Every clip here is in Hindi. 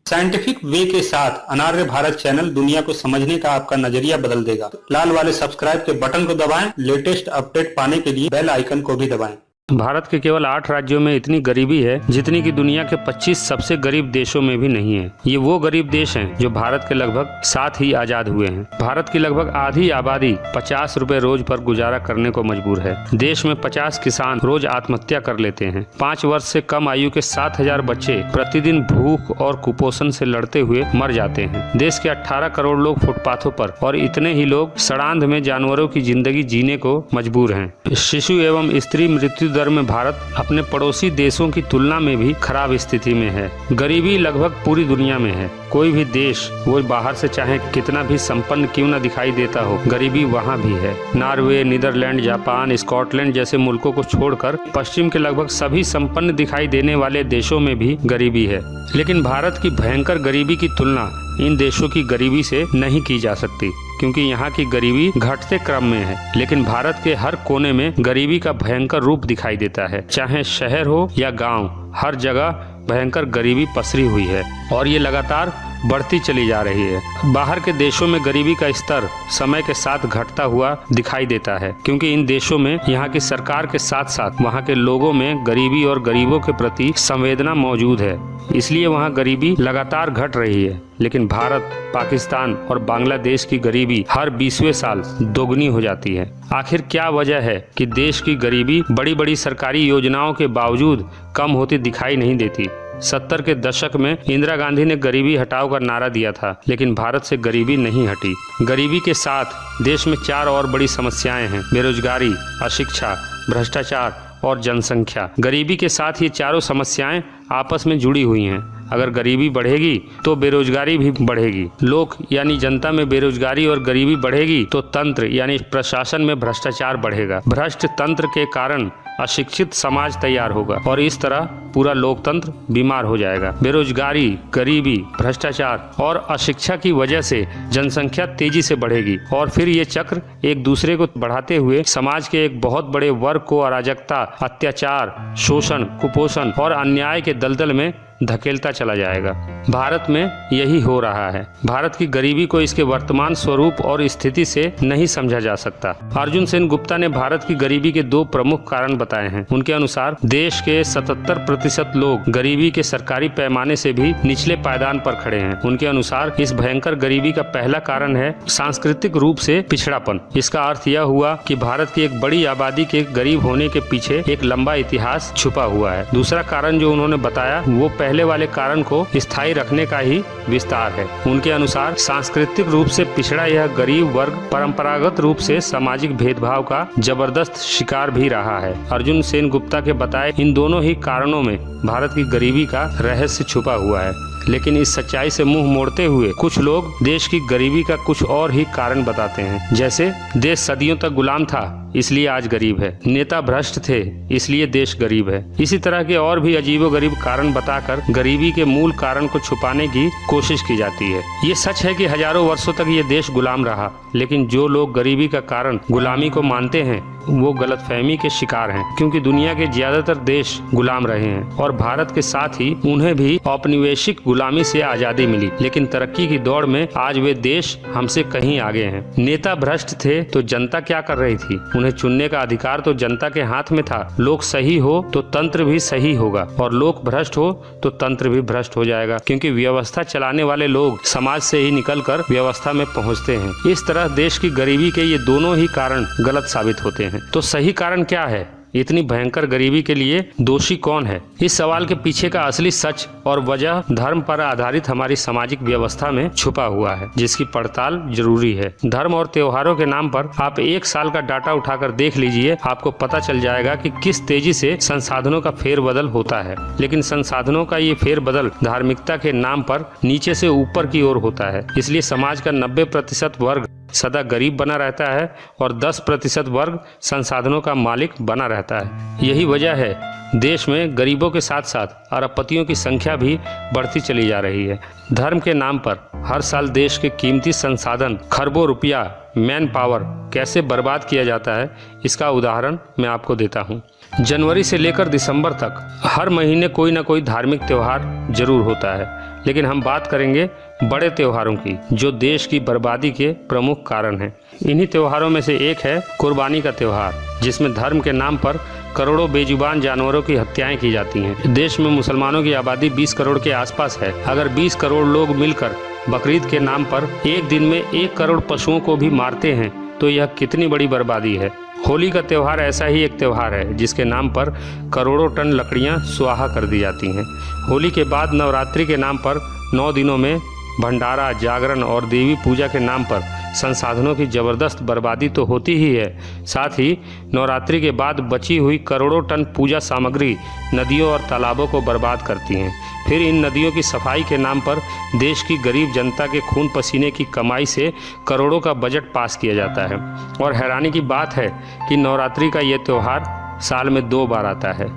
साइंटिफिक वे के साथ अनार्य भारत चैनल दुनिया को समझने का आपका नजरिया बदल देगा। लाल वाले सब्सक्राइब के बटन को दबाएं, लेटेस्ट अपडेट पाने के लिए बेल आइकन को भी दबाएं। भारत के केवल 8 राज्यों में इतनी गरीबी है जितनी कि दुनिया के 25 सबसे गरीब देशों में भी नहीं है। ये वो गरीब देश हैं जो भारत के लगभग 7 ही आजाद हुए हैं। भारत की लगभग आधी आबादी 50 रुपए रोज पर गुजारा करने को मजबूर है। देश में 50 किसान रोज आत्महत्या कर लेते हैं। 5 वर्ष से कम आयु के 7,000 बच्चे प्रतिदिन भूख और कुपोषण से लड़ते हुए मर जाते हैं। देश के 18 करोड़ लोग फुटपाथों पर और इतने ही लोग सड़ांध में जानवरों की जिंदगी जीने को मजबूर हैं। शिशु एवं स्त्री मृत्यु दर में भारत अपने पड़ोसी देशों की तुलना में भी खराब स्थिति में है। गरीबी लगभग पूरी दुनिया में है। कोई भी देश वो बाहर से चाहे कितना भी संपन्न क्यों न दिखाई देता हो, गरीबी वहाँ भी है। नॉर्वे, नीदरलैंड, जापान, स्कॉटलैंड जैसे मुल्कों को छोड़कर पश्चिम के लगभग सभी संपन्न दिखाई देने वाले देशों में भी गरीबी है। लेकिन भारत की भयंकर गरीबी की तुलना इन देशों की गरीबी से नहीं की जा सकती, क्योंकि यहाँ की गरीबी घटते क्रम में है। लेकिन भारत के हर कोने में गरीबी का भयंकर रूप दिखाई देता है। चाहे शहर हो या गांव, हर जगह भयंकर गरीबी पसरी हुई है और ये लगातार बढ़ती चली जा रही है। बाहर के देशों में गरीबी का स्तर समय के साथ घटता हुआ दिखाई देता है, क्योंकि इन देशों में यहाँ की सरकार के साथ साथ वहाँ के लोगों में गरीबी और गरीबों के प्रति संवेदना मौजूद है, इसलिए वहाँ गरीबी लगातार घट रही है। लेकिन भारत, पाकिस्तान और बांग्लादेश की गरीबी हर 20वें साल दोगुनी हो जाती है। आखिर क्या वजह है कि देश की गरीबी बड़ी बड़ी सरकारी योजनाओं के बावजूद कम होती दिखाई नहीं देती? 70 के दशक में इंदिरा गांधी ने गरीबी हटाओ का नारा दिया था, लेकिन भारत से गरीबी नहीं हटी। गरीबी के साथ देश में 4 और बड़ी समस्याएं हैं: बेरोजगारी, अशिक्षा, भ्रष्टाचार और जनसंख्या। गरीबी के साथ ये चारों समस्याएं आपस में जुड़ी हुई हैं। अगर गरीबी बढ़ेगी तो बेरोजगारी भी बढ़ेगी। लोग यानी जनता में बेरोजगारी और गरीबी बढ़ेगी तो तंत्र यानी प्रशासन में भ्रष्टाचार बढ़ेगा। भ्रष्ट तंत्र के कारण अशिक्षित समाज तैयार होगा और इस तरह पूरा लोकतंत्र बीमार हो जाएगा। बेरोजगारी, गरीबी, भ्रष्टाचार और अशिक्षा की वजह से जनसंख्या तेजी से बढ़ेगी और फिर ये चक्र एक दूसरे को बढ़ाते हुए समाज के एक बहुत बड़े वर्ग को अराजकता, अत्याचार, शोषण, कुपोषण और अन्याय के दलदल में धकेलता चला जाएगा। भारत में यही हो रहा है। भारत की गरीबी को इसके वर्तमान स्वरूप और स्थिति से नहीं समझा जा सकता। अर्जुन सेन गुप्ता ने भारत की गरीबी के 2 प्रमुख कारण बताए हैं। उनके अनुसार देश के 77% लोग गरीबी के सरकारी पैमाने से भी निचले पायदान पर खड़े हैं। उनके अनुसार इस भयंकर गरीबी का पहला कारण है सांस्कृतिक रूप से पिछड़ापन। इसका अर्थ यह हुआ कि भारत की एक बड़ी आबादी के गरीब होने के पीछे एक लंबा इतिहास छुपा हुआ है। दूसरा कारण जो उन्होंने बताया वो पहले वाले कारण को स्थायी रखने का ही विस्तार है। उनके अनुसार सांस्कृतिक रूप से पिछड़ा यह गरीब वर्ग परंपरागत रूप से सामाजिक भेदभाव का जबरदस्त शिकार भी रहा है। अर्जुन सेन गुप्ता के बताए इन दोनों ही कारणों में भारत की गरीबी का रहस्य छुपा हुआ है। लेकिन इस सच्चाई से मुंह मोड़ते हुए कुछ लोग देश की गरीबी का कुछ और ही कारण बताते हैं, जैसे देश सदियों तक गुलाम था इसलिए आज गरीब है, नेता भ्रष्ट थे इसलिए देश गरीब है। इसी तरह के और भी अजीबोगरीब कारण बताकर गरीबी के मूल कारण को छुपाने की कोशिश की जाती है। ये सच है कि हजारों वर्षों तक ये देश गुलाम रहा, लेकिन जो लोग गरीबी का कारण गुलामी को मानते हैं वो गलतफहमी के शिकार हैं, क्योंकि दुनिया के ज्यादातर देश गुलाम रहे हैं और भारत के साथ ही उन्हें भी औपनिवेशिक गुलामी से आजादी मिली। लेकिन तरक्की की दौड़ में आज वे देश हमसे कहीं आगे हैं। नेता भ्रष्ट थे तो जनता क्या कर रही थी? उन्हें चुनने का अधिकार तो जनता के हाथ में था। लोग सही हो तो तंत्र भी सही होगा और लोग भ्रष्ट हो तो तंत्र भी भ्रष्ट हो जाएगा, क्योंकि व्यवस्था चलाने वाले लोग समाज से ही निकलकर व्यवस्था में पहुंचते हैं। इस तरह देश की गरीबी के ये दोनों ही कारण गलत साबित होते हैं। तो सही कारण क्या है? इतनी भयंकर गरीबी के लिए दोषी कौन है? इस सवाल के पीछे का असली सच और वजह धर्म पर आधारित हमारी सामाजिक व्यवस्था में छुपा हुआ है, जिसकी पड़ताल जरूरी है। धर्म और त्योहारों के नाम पर आप 1 साल का डाटा उठाकर देख लीजिए, आपको पता चल जाएगा कि किस तेजी से संसाधनों का फेरबदल होता है। लेकिन संसाधनों का ये फेरबदल धार्मिकता के नाम पर नीचे से ऊपर की ओर होता है। इसलिए समाज का 90% वर्ग सदा गरीब बना रहता है और 10% वर्ग संसाधनों का मालिक बना रहता है। यही वजह है देश में गरीबों के साथ साथ अरबपतियों की संख्या भी बढ़ती चली जा रही है। धर्म के नाम पर हर साल देश के कीमती संसाधन, खरबों रुपया, मैन पावर कैसे बर्बाद किया जाता है, इसका उदाहरण मैं आपको देता हूँ। जनवरी से लेकर दिसंबर तक हर महीने कोई ना कोई धार्मिक त्योहार जरूर होता है, लेकिन हम बात करेंगे बड़े त्योहारों की, जो देश की बर्बादी के प्रमुख कारण हैं। इन्हीं त्योहारों में से एक है कुर्बानी का त्योहार, जिसमें धर्म के नाम पर करोड़ों बेजुबान जानवरों की हत्याएं की जाती हैं। देश में मुसलमानों की आबादी 20 करोड़ के आसपास है। अगर 20 करोड़ लोग मिलकर बकरीद के नाम पर एक दिन में 1 करोड़ पशुओं को भी मारते हैं तो यह कितनी बड़ी बर्बादी है। होली का त्योहार ऐसा ही एक त्योहार है जिसके नाम पर करोड़ों टन लकड़ियां स्वाहा कर दी जाती हैं। होली के बाद नवरात्रि के नाम पर 9 दिनों में भंडारा, जागरण और देवी पूजा के नाम पर संसाधनों की जबरदस्त बर्बादी तो होती ही है, साथ ही नवरात्रि के बाद बची हुई करोड़ों टन पूजा सामग्री नदियों और तालाबों को बर्बाद करती हैं। फिर इन नदियों की सफाई के नाम पर देश की गरीब जनता के खून पसीने की कमाई से करोड़ों का बजट पास किया जाता है। और हैरानी की बात है कि नवरात्रि का ये त्यौहार साल में 2 बार आता है।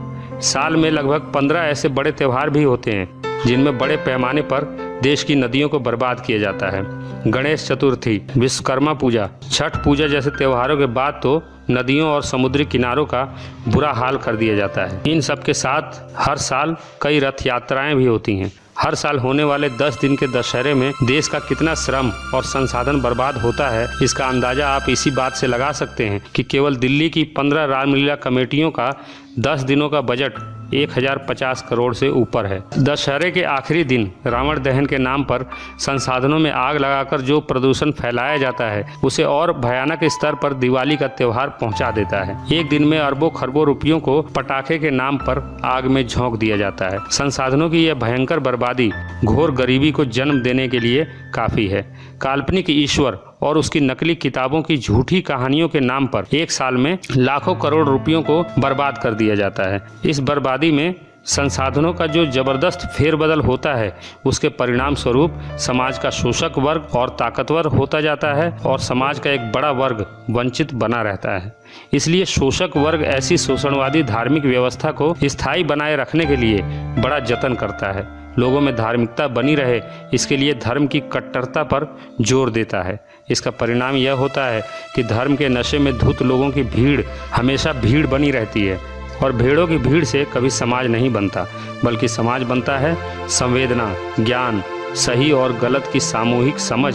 साल में लगभग 15 ऐसे बड़े त्यौहार भी होते हैं जिनमें बड़े पैमाने पर देश की नदियों को बर्बाद किया जाता है। गणेश चतुर्थी, विश्वकर्मा पूजा, छठ पूजा जैसे त्योहारों के बाद तो नदियों और समुद्री किनारों का बुरा हाल कर दिया जाता है। इन सब के साथ हर साल कई रथ यात्राएं भी होती हैं। हर साल होने वाले 10 दिन के दशहरे में देश का कितना श्रम और संसाधन बर्बाद होता है, इसका अंदाजा आप इसी बात से लगा सकते हैं कि केवल दिल्ली की 15 रामलीला कमेटियों का 10 दिनों का बजट 1050 करोड़ से ऊपर है। दशहरे के आखिरी दिन रावण दहन के नाम पर संसाधनों में आग लगाकर जो प्रदूषण फैलाया जाता है, उसे और भयानक स्तर पर दिवाली का त्योहार पहुंचा देता है। एक दिन में अरबों खरबों रुपयों को पटाखे के नाम पर आग में झोंक दिया जाता है। संसाधनों की यह भयंकर बर्बादी घोर गरीबी को जन्म देने के लिए काफी है। काल्पनिक ईश्वर और उसकी नकली किताबों की झूठी कहानियों के नाम पर एक साल में लाखों करोड़ रुपयों को बर्बाद कर दिया जाता है। इस बर्बादी में संसाधनों का जो जबरदस्त फेरबदल होता है, उसके परिणाम स्वरूप समाज का शोषक वर्ग और ताकतवर होता जाता है और समाज का एक बड़ा वर्ग वंचित बना रहता है। इसलिए शोषक वर्ग ऐसी शोषणवादी धार्मिक व्यवस्था को स्थायी बनाए रखने के लिए बड़ा जतन करता है। लोगों में धार्मिकता बनी रहे, इसके लिए धर्म की कट्टरता पर जोर देता है। इसका परिणाम यह होता है कि धर्म के नशे में धुत लोगों की भीड़ हमेशा भीड़ बनी रहती है और भेड़ों की भीड़ से कभी समाज नहीं बनता, बल्कि समाज बनता है संवेदना, ज्ञान, सही और गलत की सामूहिक समझ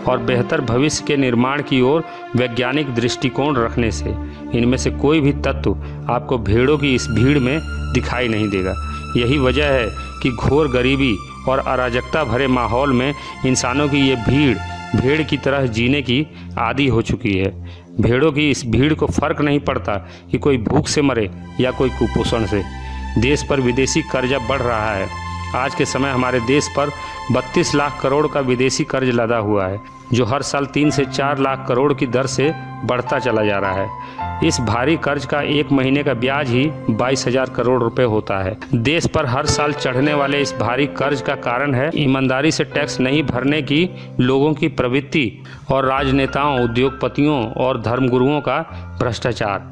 और बेहतर भविष्य के निर्माण की ओर वैज्ञानिक दृष्टिकोण रखने से। इनमें से कोई भी तत्व आपको भेड़ों की इस भीड़ में दिखाई नहीं देगा। यही वजह है कि घोर गरीबी और अराजकता भरे माहौल में इंसानों की ये भीड़ भेड़ की तरह जीने की आदी हो चुकी है। भेड़ों की इस भीड़ को फर्क नहीं पड़ता कि कोई भूख से मरे या कोई कुपोषण से। देश पर विदेशी कर्जा बढ़ रहा है। आज के समय हमारे देश पर 32 लाख करोड़ का विदेशी कर्ज लदा हुआ है, जो हर साल 3 से 4 लाख करोड़ की दर से बढ़ता चला जा रहा है। इस भारी कर्ज का 1 महीने का ब्याज ही 22,000 करोड़ रुपए होता है। देश पर हर साल चढ़ने वाले इस भारी कर्ज का कारण है ईमानदारी से टैक्स नहीं भरने की लोगों की प्रवृत्ति और राजनेताओं, उद्योगपतियों और धर्मगुरुओं का भ्रष्टाचार।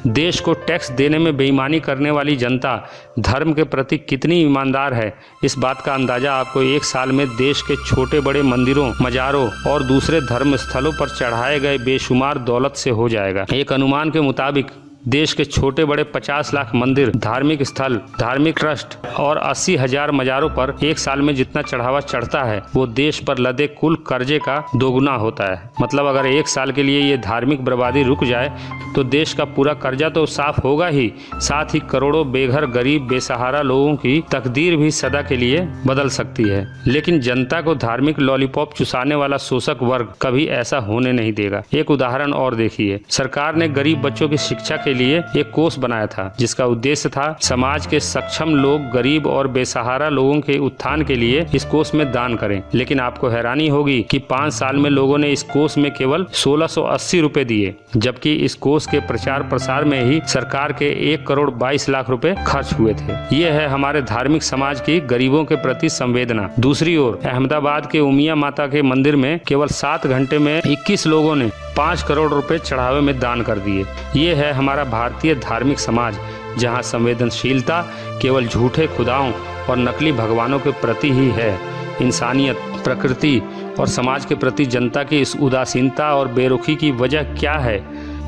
देश को टैक्स देने में बेईमानी करने वाली जनता धर्म के प्रति कितनी ईमानदार है, इस बात का अंदाजा आपको 1 साल में देश के छोटे बड़े मंदिरों, मजारों और दूसरे धर्म स्थलों पर चढ़ाए गए बेशुमार दौलत से हो जाएगा। एक अनुमान के मुताबिक देश के छोटे बड़े 50 लाख मंदिर, धार्मिक स्थल, धार्मिक ट्रस्ट और 80,000 मजारों पर 1 साल में जितना चढ़ावा चढ़ता है, वो देश पर लदे कुल कर्जे का दोगुना होता है। मतलब अगर 1 साल के लिए ये धार्मिक बर्बादी रुक जाए तो देश का पूरा कर्जा तो साफ होगा ही, साथ ही करोड़ों बेघर, गरीब, बेसहारा लोगों की तकदीर भी सदा के लिए बदल सकती है। लेकिन जनता को धार्मिक लॉलीपॉप चुसाने वाला शोषक वर्ग कभी ऐसा होने नहीं देगा। एक उदाहरण और देखिए, सरकार ने गरीब बच्चों की शिक्षा के लिए एक कोष बनाया था, जिसका उद्देश्य था समाज के सक्षम लोग गरीब और बेसहारा लोगों के उत्थान के लिए इस कोष में दान करें। लेकिन आपको हैरानी होगी कि 5 साल में लोगों ने इस कोष में केवल 1680 रुपए दिए, जबकि इस कोष के प्रचार प्रसार में ही सरकार के 1 करोड़ 22 लाख रुपए खर्च हुए थे। ये है हमारे धार्मिक समाज की गरीबों के प्रति संवेदना। दूसरी ओर अहमदाबाद के उमिया माता के मंदिर में केवल 7 घंटे में 21 लोगों ने 5 करोड़ रुपए चढ़ावे में दान कर दिए। ये है हमारा भारतीय धार्मिक समाज, जहाँ संवेदनशीलता केवल झूठे खुदाओं और नकली भगवानों के प्रति ही है। इंसानियत, प्रकृति और समाज के प्रति जनता की इस उदासीनता और बेरुखी की वजह क्या है?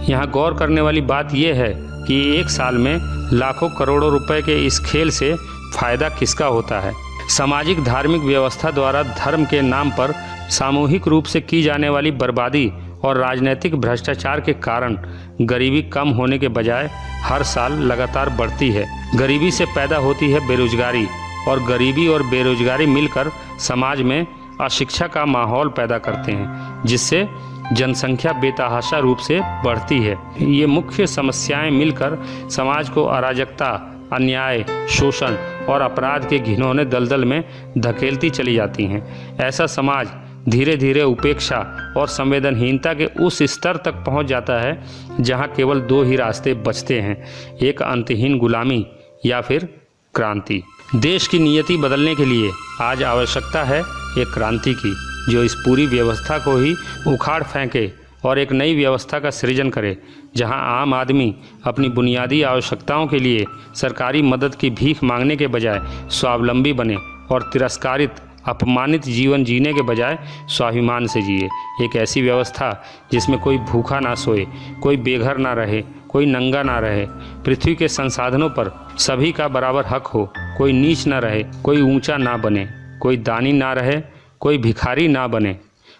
यहाँ गौर करने वाली बात यह है कि 1 साल में लाखों करोड़ों रुपए के इस खेल से फायदा किसका होता है? सामाजिक धार्मिक व्यवस्था द्वारा धर्म के नाम पर सामूहिक रूप से की जाने वाली बर्बादी और राजनीतिक भ्रष्टाचार के कारण गरीबी कम होने के बजाय हर साल लगातार बढ़ती है। गरीबी से पैदा होती है बेरोजगारी, और गरीबी और बेरोजगारी मिलकर समाज में अशिक्षा का माहौल पैदा करते हैं, जिससे जनसंख्या बेतहाशा रूप से बढ़ती है। ये मुख्य समस्याएं मिलकर समाज को अराजकता, अन्याय, शोषण और अपराध के घिनौने दलदल में धकेलती चली जाती हैं। ऐसा समाज धीरे धीरे उपेक्षा और संवेदनहीनता के उस स्तर तक पहुंच जाता है जहां केवल दो ही रास्ते बचते हैं, एक अंतहीन गुलामी या फिर क्रांति। देश की नियति बदलने के लिए आज आवश्यकता है एक क्रांति की, जो इस पूरी व्यवस्था को ही उखाड़ फेंके और एक नई व्यवस्था का सृजन करे, जहां आम आदमी अपनी बुनियादी आवश्यकताओं के लिए सरकारी मदद की भीख मांगने के बजाय स्वावलंबी बने और तिरस्कारित, अपमानित जीवन जीने के बजाय स्वाभिमान से जिए। एक ऐसी व्यवस्था जिसमें कोई भूखा ना सोए, कोई बेघर ना रहे, कोई नंगा ना रहे, पृथ्वी के संसाधनों पर सभी का बराबर हक हो, कोई नीच ना रहे, कोई ऊंचा ना बने, कोई दानी ना रहे, कोई भिखारी ना बने,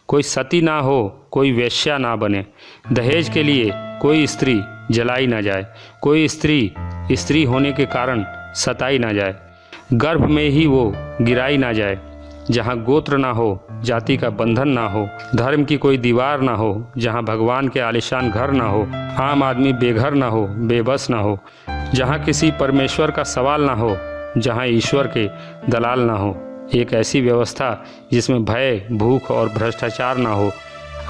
कोई सती ना हो, कोई वेश्या ना बने, दहेज के लिए कोई स्त्री जलाई ना जाए, कोई स्त्री होने के कारण सताई ना जाए, गर्भ में ही वो गिराई ना जाए, जहाँ गोत्र ना हो, जाति का बंधन ना हो, धर्म की कोई दीवार ना हो, जहाँ भगवान के आलिशान घर ना हो, आम आदमी बेघर ना हो, बेबस ना हो, जहाँ किसी परमेश्वर का सवाल ना हो, जहाँ ईश्वर के दलाल ना हो। एक ऐसी व्यवस्था जिसमें भय, भूख और भ्रष्टाचार ना हो,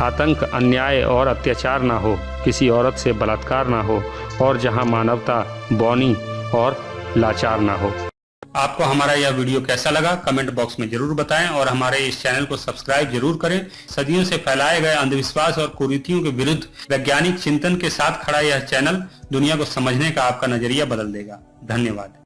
आतंक, अन्याय और अत्याचार ना हो, किसी औरत से बलात्कार ना हो, और जहां मानवता बौनी और लाचार ना हो। आपको हमारा यह वीडियो कैसा लगा कमेंट बॉक्स में जरूर बताएं, और हमारे इस चैनल को सब्सक्राइब जरूर करें। सदियों से फैलाए गए अंधविश्वास और कुरीतियों के विरुद्ध वैज्ञानिक चिंतन के साथ खड़ा यह चैनल दुनिया को समझने का आपका नजरिया बदल देगा। धन्यवाद।